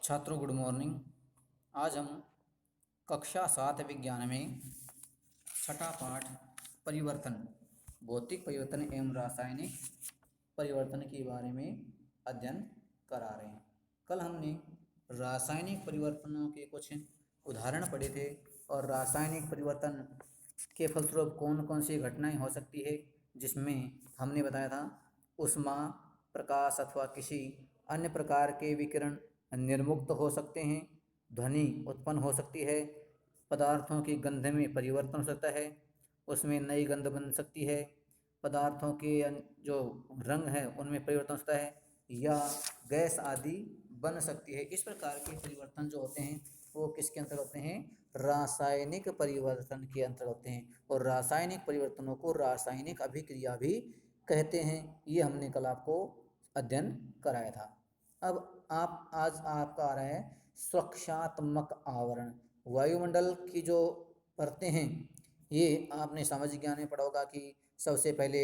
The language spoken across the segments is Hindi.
छात्रों गुड मॉर्निंग। आज हम कक्षा 7 विज्ञान में छठा पाठ परिवर्तन, भौतिक परिवर्तन एवं रासायनिक परिवर्तन के बारे में अध्ययन करा रहे हैं। कल हमने रासायनिक परिवर्तनों के कुछ उदाहरण पढ़े थे और रासायनिक परिवर्तन के फलस्वरूप कौन कौन सी घटनाएं हो सकती है, जिसमें हमने बताया था ऊष्मा, प्रकाश अथवा किसी अन्य प्रकार के विकिरण निर्मुक्त हो सकते हैं, ध्वनि उत्पन्न हो सकती है, पदार्थों की गंध में परिवर्तन हो सकता है, उसमें नई गंध बन सकती है, पदार्थों के जो रंग है उनमें परिवर्तन हो सकता है या गैस आदि बन सकती है। इस प्रकार के परिवर्तन जो होते हैं वो किसके अंतर्गत होते हैं? रासायनिक परिवर्तन के अंतर्गत होते हैं। और रासायनिक परिवर्तनों को रासायनिक अभिक्रिया भी कहते हैं। ये हमने कल आपको अध्ययन कराया था। अब आज आपका आ रहा है सुरक्षात्मक आवरण। वायुमंडल की जो परतें हैं ये आपने सामाजिक ज्ञान में पढ़ा होगा कि सबसे पहले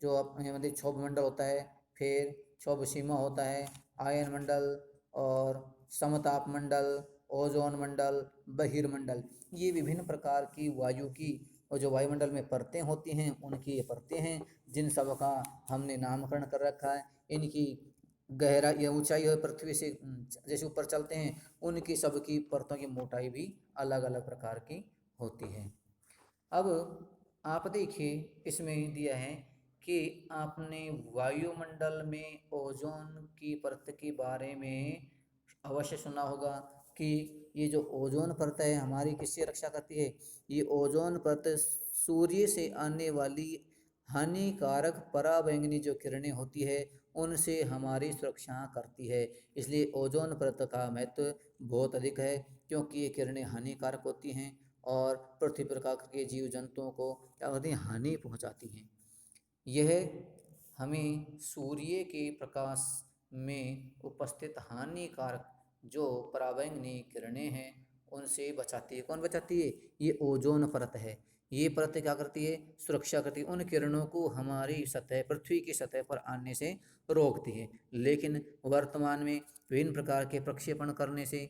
जो मतलब क्षोभ मंडल होता है, फिर क्षोभ सीमा होता है, आयन मंडल और समताप मंडल, ओजोन मंडल, बहिर्मंडल। ये विभिन्न प्रकार की वायु की और जो वायुमंडल में परतें होती हैं उनकी ये परतें हैं, जिन सब का हमने नामकरण कर रखा है। इनकी गहराई या ऊंचाई और पृथ्वी से जैसे ऊपर चलते हैं उनकी सबकी परतों की मोटाई भी अलग अलग प्रकार की होती है। अब आप देखिए इसमें दिया है कि आपने वायुमंडल में ओजोन की परत के बारे में अवश्य सुना होगा कि ये जो ओजोन परत है हमारी किससे रक्षा करती है? ये ओजोन परत सूर्य से आने वाली हानिकारक पराबैंगनी जो किरणें होती है उनसे हमारी सुरक्षा करती है। इसलिए ओजोन परत का महत्व बहुत अधिक है, क्योंकि ये किरणें हानिकारक होती हैं और पृथ्वी प्रकार के जीव जंतुओं को क्या होती हैं? हानि पहुंचाती हैं। यह हमें सूर्य के प्रकाश में उपस्थित हानिकारक जो पराबैंगनी किरणें हैं उनसे बचाती है। कौन बचाती है? ये ओजोन परत है। ये परत क्या करती है? सुरक्षा करती है, उन किरणों को हमारी सतह पृथ्वी की सतह पर आने से रोकती है। लेकिन वर्तमान में विभिन्न प्रकार के प्रक्षेपण करने से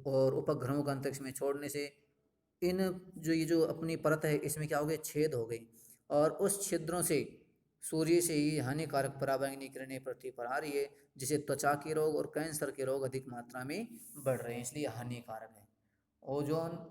और उपग्रहों का अंतरिक्ष में छोड़ने से इन ये जो अपनी परत है इसमें क्या हो गए? छेद हो गई और उस छिद्रों से सूर्य से ही हानिकारक पराबैंगनी किरणें पृथ्वी पर आ रही है, जिससे त्वचा के रोग और कैंसर के रोग अधिक मात्रा में बढ़ रहे हैं, इसलिए हानिकारक है। ओजोन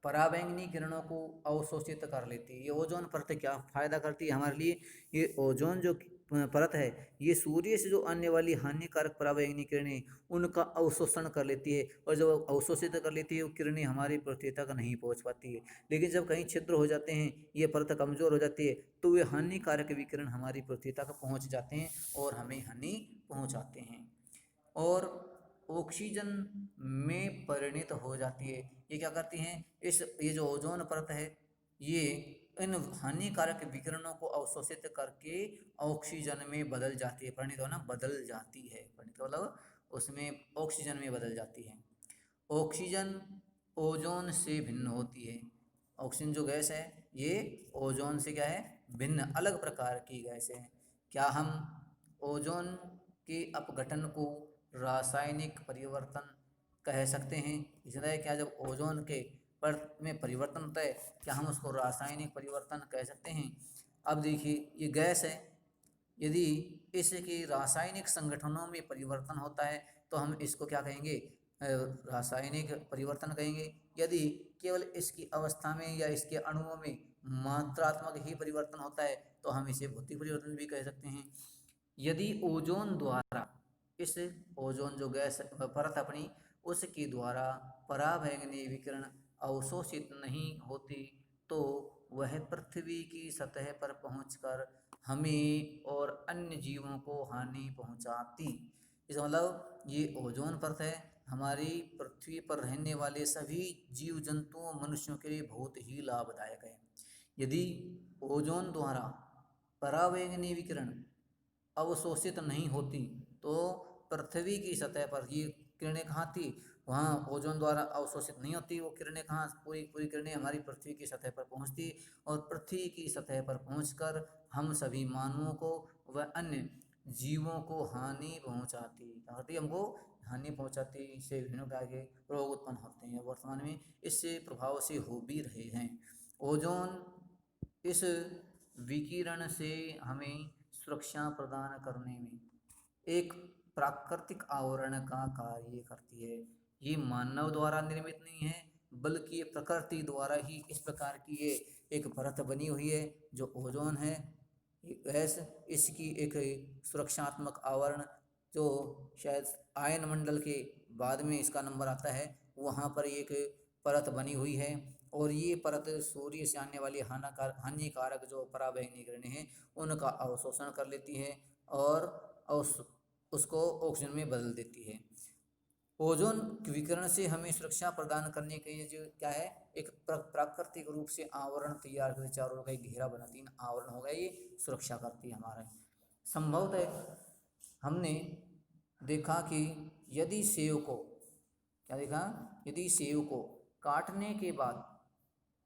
पराबैंगनी किरणों को अवशोषित कर लेती है। ये ओजोन परत क्या फायदा करती है हमारे लिए? ये ओजोन जो परत है ये सूर्य से जो आने वाली हानिकारक पराबैंगनी किरणें उनका अवशोषण कर लेती है, और जब अवशोषित कर लेती है वो किरणें हमारी पृथ्वी तक नहीं पहुंच पाती है। लेकिन जब कहीं छिद्र हो जाते हैं, ये परत कमजोर हो जाती है, तो वे हानिकारक विकिरण हमारी पृथ्वी तक पहुंच जाते हैं और हमें हानि पहुंचाते हैं और ऑक्सीजन में परिणित हो जाती है। ये क्या करती हैं? ये जो ओजोन परत है ये इन हानिकारक विकिरणों को अवशोषित करके ऑक्सीजन में बदल जाती है। परिणित होना बदल जाती है, परिणित मतलब उसमें ऑक्सीजन में बदल जाती है। ऑक्सीजन ओजोन से भिन्न होती है। ऑक्सीजन जो गैस है ये ओजोन से क्या है? भिन्न अलग प्रकार की गैस है। क्या हम ओजोन के अपघटन को रासायनिक परिवर्तन कह सकते हैं? इसलिए क्या जब ओजोन के परत में परिवर्तन होता है क्या हम उसको रासायनिक परिवर्तन कह सकते हैं? अब देखिए ये गैस है, यदि इसके रासायनिक संगठनों में परिवर्तन होता है तो हम इसको क्या कहेंगे? रासायनिक परिवर्तन कहेंगे। यदि केवल इसकी अवस्था में या इसके अणुओं में मात्रात्मक ही परिवर्तन होता है तो हम इसे भौतिक परिवर्तन भी कह सकते हैं। यदि ओजोन द्वारा इस ओजोन जो गैस परत अपनी उसके द्वारा पराबैंगनी विकिरण अवशोषित नहीं होती तो वह पृथ्वी की सतह पर पहुंचकर हमें और अन्य जीवों को हानि पहुंचाती। इसका मतलब ये ओजोन परत है हमारी पृथ्वी पर रहने वाले सभी जीव जंतुओं मनुष्यों के लिए बहुत ही लाभदायक है। यदि ओजोन द्वारा पराबैंगनी विकिरण अवशोषित नहीं होती तो पृथ्वी की सतह पर ये किरणें कहाँ थी? वहाँ ओजोन द्वारा अवशोषित नहीं होती, वो किरणें कहाँ पूरी पूरी किरणें हमारी पृथ्वी की सतह पर पहुँचती और पृथ्वी की सतह पर पहुँचकर हम सभी मानवों को व अन्य जीवों को हानि पहुंचाती, क्या करती है, हमको हानि पहुंचाती, इससे विभिन्न प्रकार के रोग उत्पन्न होते हैं, वर्तमान में इससे प्रभाव से हो भी रहे हैं। ओजोन इस विकिरण से हमें सुरक्षा प्रदान करने में एक प्राकृतिक आवरण का कार्य करती है। ये मानव द्वारा निर्मित नहीं है, बल्कि ये प्रकृति द्वारा ही इस प्रकार की ये एक परत बनी हुई है जो ओजोन है। गैस इसकी एक सुरक्षात्मक आवरण जो शायद आयन मंडल के बाद में इसका नंबर आता है, वहाँ पर एक परत बनी हुई है, और ये परत सूर्य से आने वाली हानिकारक जो पराबैंगनी किरणें हैं उनका अवशोषण कर लेती है और उसको ऑक्सीजन में बदल देती है। ओजोन विकिरण से हमें सुरक्षा प्रदान करने के लिए जो क्या है, एक प्राकृतिक रूप से आवरण तैयार करके चारों ओर का एक घेरा बनाती है, आवरण होगा, ये सुरक्षा करती है हमारा। संभवतः हमने देखा कि यदि सेव को, क्या देखा, यदि सेव को काटने के बाद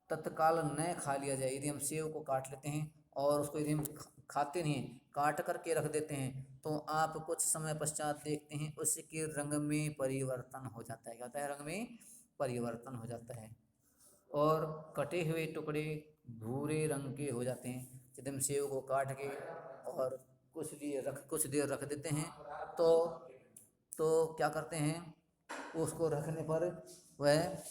तत्काल न खा लिया जाए, यदि हम सेव को काट लेते हैं और उसको यदि हम खाते नहीं, काट करके रख देते हैं, तो आप कुछ समय पश्चात देखते हैं उसके रंग में परिवर्तन हो जाता है। क्या होता है, रंग में परिवर्तन हो जाता है और कटे हुए टुकड़े भूरे रंग के हो जाते हैं। यदि हम सेव को काट के और कुछ देर रख देते हैं तो क्या करते हैं, उसको रखने पर वह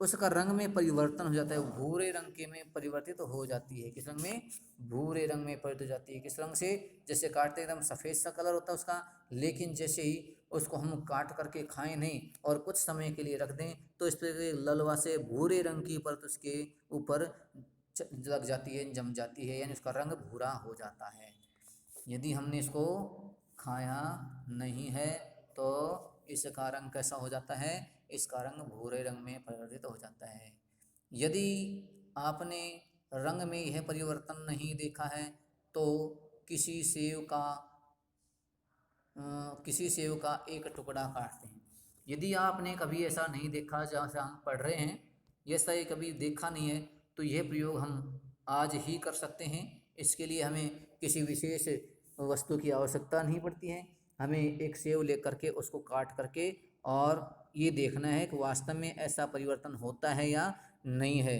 उसका रंग में परिवर्तन हो जाता है, भूरे रंग के में परिवर्तित हो जाती है। किस रंग में, भूरे रंग में परिवर्तित हो जाती है। किस रंग से, जैसे काटते एकदम सफ़ेद सा कलर होता है उसका, लेकिन जैसे ही उसको हम काट करके खाएं नहीं और कुछ समय के लिए रख दें तो इस पर ललवा से भूरे रंग की परत उसके ऊपर लग जाती है, जम जाती है, यानी उसका रंग भूरा हो जाता है। यदि हमने इसको खाया नहीं है तो इसका रंग कैसा हो जाता है, इसका रंग भूरे रंग में परिवर्तित हो जाता है। यदि आपने रंग में यह परिवर्तन नहीं देखा है तो किसी सेव का एक टुकड़ा काटते हैं। यदि आपने कभी ऐसा नहीं देखा, जहाँ से हम पढ़ रहे हैं, ये सही कभी देखा नहीं है, तो यह प्रयोग हम आज ही कर सकते हैं। इसके लिए हमें किसी विशेष वस्तु की आवश्यकता नहीं पड़ती है। हमें एक सेव लेकर के उसको काट करके और ये देखना है कि वास्तव में ऐसा परिवर्तन होता है या नहीं है।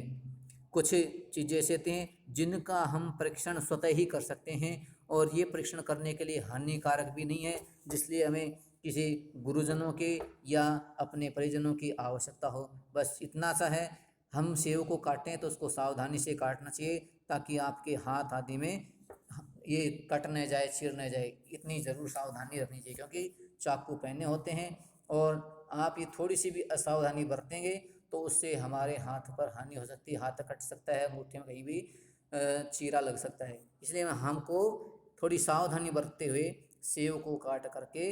कुछ चीज़ें ऐसे होती हैं जिनका हम परीक्षण स्वतः ही कर सकते हैं और ये परीक्षण करने के लिए हानिकारक भी नहीं है, जिसलिए हमें किसी गुरुजनों के या अपने परिजनों की आवश्यकता हो। बस इतना सा है, हम सेव को काटें तो उसको सावधानी से काटना चाहिए ताकि आपके हाथ आदि में ये कट न जाए, चिर न जाए, इतनी ज़रूर सावधानी रखनी चाहिए। क्योंकि चाकू पहने होते हैं और आप ये थोड़ी सी भी असावधानी बरतेंगे तो उससे हमारे हाथ पर हानि हो सकती है, हाथ कट सकता है, मुट्ठी में कहीं भी चीरा लग सकता है। इसलिए हमको थोड़ी सावधानी बरतते हुए सेव को काट करके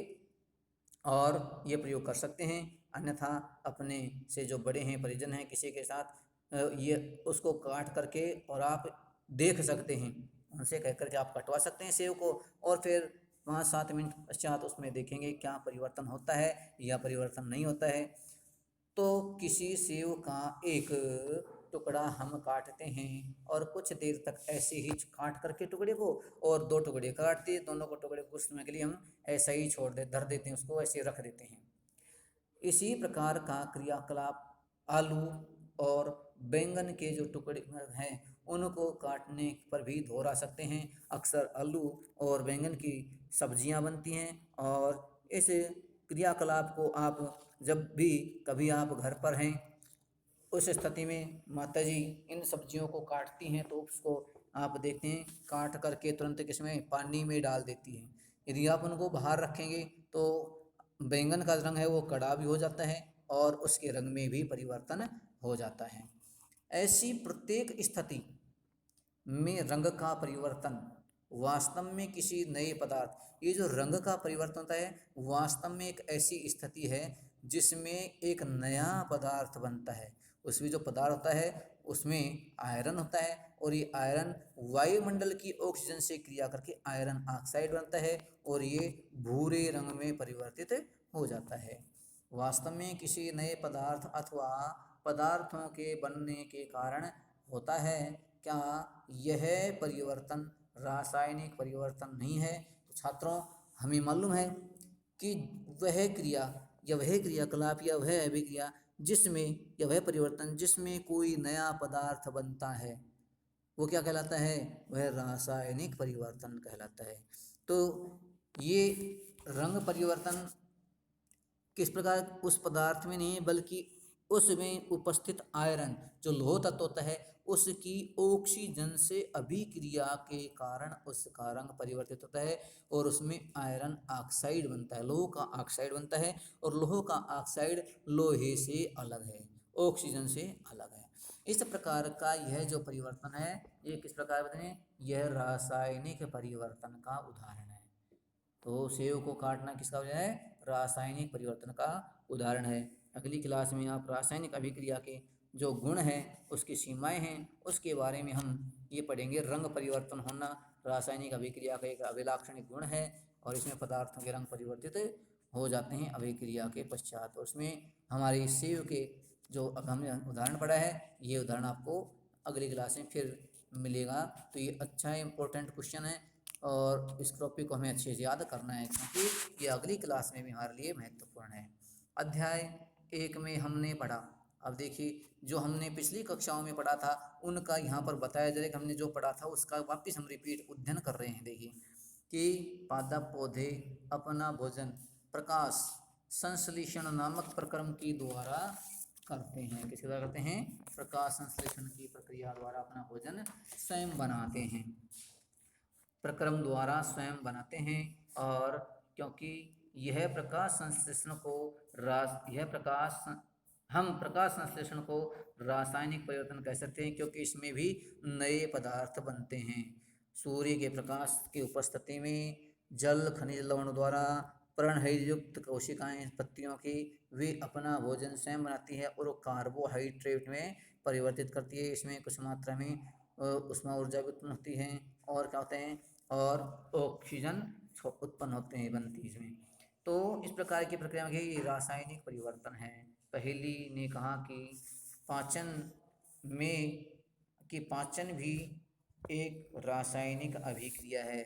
और ये प्रयोग कर सकते हैं। अन्यथा अपने से जो बड़े हैं, परिजन हैं, किसी के साथ ये उसको काट करके और आप देख सकते हैं, उनसे कह करके आप कटवा सकते हैं सेव को, और फिर 5-7 मिनट पश्चात उसमें देखेंगे क्या परिवर्तन होता है या परिवर्तन नहीं होता है। तो किसी सेव का एक टुकड़ा हम काटते हैं और कुछ देर तक ऐसे ही काट करके टुकड़े को, और 2 टुकड़े काट दिए, दोनों को टुकड़े कुछ समय के लिए हम ऐसा ही धर देते हैं, उसको ऐसे रख देते हैं। इसी प्रकार का क्रियाकलाप आलू और बैंगन के जो टुकड़े हैं उनको काटने पर भी दोहरा सकते हैं। अक्सर आलू और बैंगन की सब्जियां बनती हैं और इस क्रियाकलाप को आप जब भी कभी आप घर पर हैं उस स्थिति में माताजी इन सब्जियों को काटती हैं तो उसको आप देखते हैं काट करके तुरंत किसमें, पानी में डाल देती हैं। यदि आप उनको बाहर रखेंगे तो बैंगन का रंग है वो कड़ा भी हो जाता है और उसके रंग में भी परिवर्तन हो जाता है। ऐसी प्रत्येक स्थिति में रंग का परिवर्तन वास्तव में किसी नए पदार्थ, ये जो रंग का परिवर्तन होता है वास्तव में एक ऐसी स्थिति है जिसमें एक नया पदार्थ बनता है। उसमें जो पदार्थ होता है उसमें आयरन होता है और ये आयरन वायुमंडल की ऑक्सीजन से क्रिया करके आयरन ऑक्साइड बनता है और ये भूरे रंग में परिवर्तित हो जाता है। वास्तव में किसी नए पदार्थ अथवा पदार्थों के बनने के कारण होता है। क्या यह परिवर्तन रासायनिक परिवर्तन नहीं है? तो छात्रों, हमें मालूम है कि वह क्रिया या वह क्रियाकलाप या वह अभिक्रिया जिसमें या वह परिवर्तन जिसमें कोई नया पदार्थ बनता है वो क्या कहलाता है? वह रासायनिक परिवर्तन कहलाता है। तो ये रंग परिवर्तन किस प्रकार उस पदार्थ में नहीं है बल्कि उसमें उपस्थित आयरन जो लोह तत्व होता है उसकी ऑक्सीजन से अभिक्रिया के कारण उसका रंग परिवर्तित होता है और उसमें आयरन ऑक्साइड बनता है, लोह का ऑक्साइड बनता है और लोह का ऑक्साइड लोहे से अलग है, ऑक्सीजन से अलग है। इस प्रकार का यह जो परिवर्तन है ये किस प्रकार बताएं? यह रासायनिक परिवर्तन का उदाहरण है। तो सेव को काटना किसका वजह है? रासायनिक परिवर्तन का उदाहरण है। अगली क्लास में आप रासायनिक अभिक्रिया के जो गुण हैं उसकी सीमाएं हैं उसके बारे में हम ये पढ़ेंगे। रंग परिवर्तन होना रासायनिक अभिक्रिया का एक अभिलाक्षणिक गुण है और इसमें पदार्थों के रंग परिवर्तित हो जाते हैं अभिक्रिया के पश्चात। और उसमें हमारे सेव के जो अब हमने उदाहरण पढ़ा है ये उदाहरण आपको अगली क्लास में फिर मिलेगा। तो ये अच्छा इंपॉर्टेंट क्वेश्चन है और इस टॉपिक को हमें अच्छे से याद करना है क्योंकि ये अगली क्लास में भी हमारे लिए महत्वपूर्ण है। अध्याय 1 में हमने पढ़ा, अब देखिए जो हमने पिछली कक्षाओं में पढ़ा था उनका यहाँ पर बताया जाए कि हमने जो पढ़ा था उसका वापस हम रिपीट अध्ययन कर रहे हैं। देखिए कि पादप पौधे अपना भोजन प्रकाश संश्लेषण नामक प्रक्रम के द्वारा करते हैं। किसके द्वारा करते हैं? प्रकाश संश्लेषण की प्रक्रिया द्वारा अपना भोजन स्वयं बनाते हैं, प्रक्रम द्वारा स्वयं बनाते हैं। और क्योंकि यह प्रकाश संश्लेषण को हम प्रकाश संश्लेषण को रासायनिक परिवर्तन कह सकते हैं क्योंकि इसमें भी नए पदार्थ बनते हैं। सूर्य के प्रकाश की उपस्थिति में जल खनिज लवण द्वारा पर्णयुक्त कोशिकाएं पत्तियों की वे अपना भोजन स्वयं बनाती है और कार्बोहाइड्रेट में परिवर्तित करती है। इसमें कुछ मात्रा में उसमें ऊर्जा भी उत्पन्न होती है और क्या होते हैं और ऑक्सीजन उत्पन्न होते हैं बनती है इसमें। तो इस प्रकार की प्रक्रिया में ये रासायनिक परिवर्तन है। पहली ने कहा कि पाचन भी एक रासायनिक अभिक्रिया है।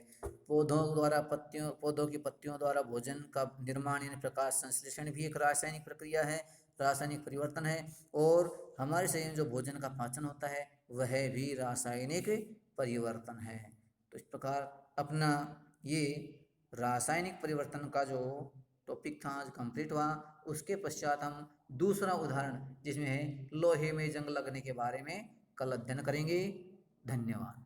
पौधों की पत्तियों द्वारा भोजन का निर्माण यानी प्रकाश संश्लेषण भी एक रासायनिक प्रक्रिया है, रासायनिक परिवर्तन है। और हमारे शरीर में जो भोजन का पाचन होता है वह भी रासायनिक परिवर्तन है। तो इस प्रकार अपना ये रासायनिक परिवर्तन का जो टॉपिक था आज कंप्लीट हुआ। उसके पश्चात हम दूसरा उदाहरण जिसमें है लोहे में जंग लगने के बारे में कल अध्ययन करेंगे। धन्यवाद।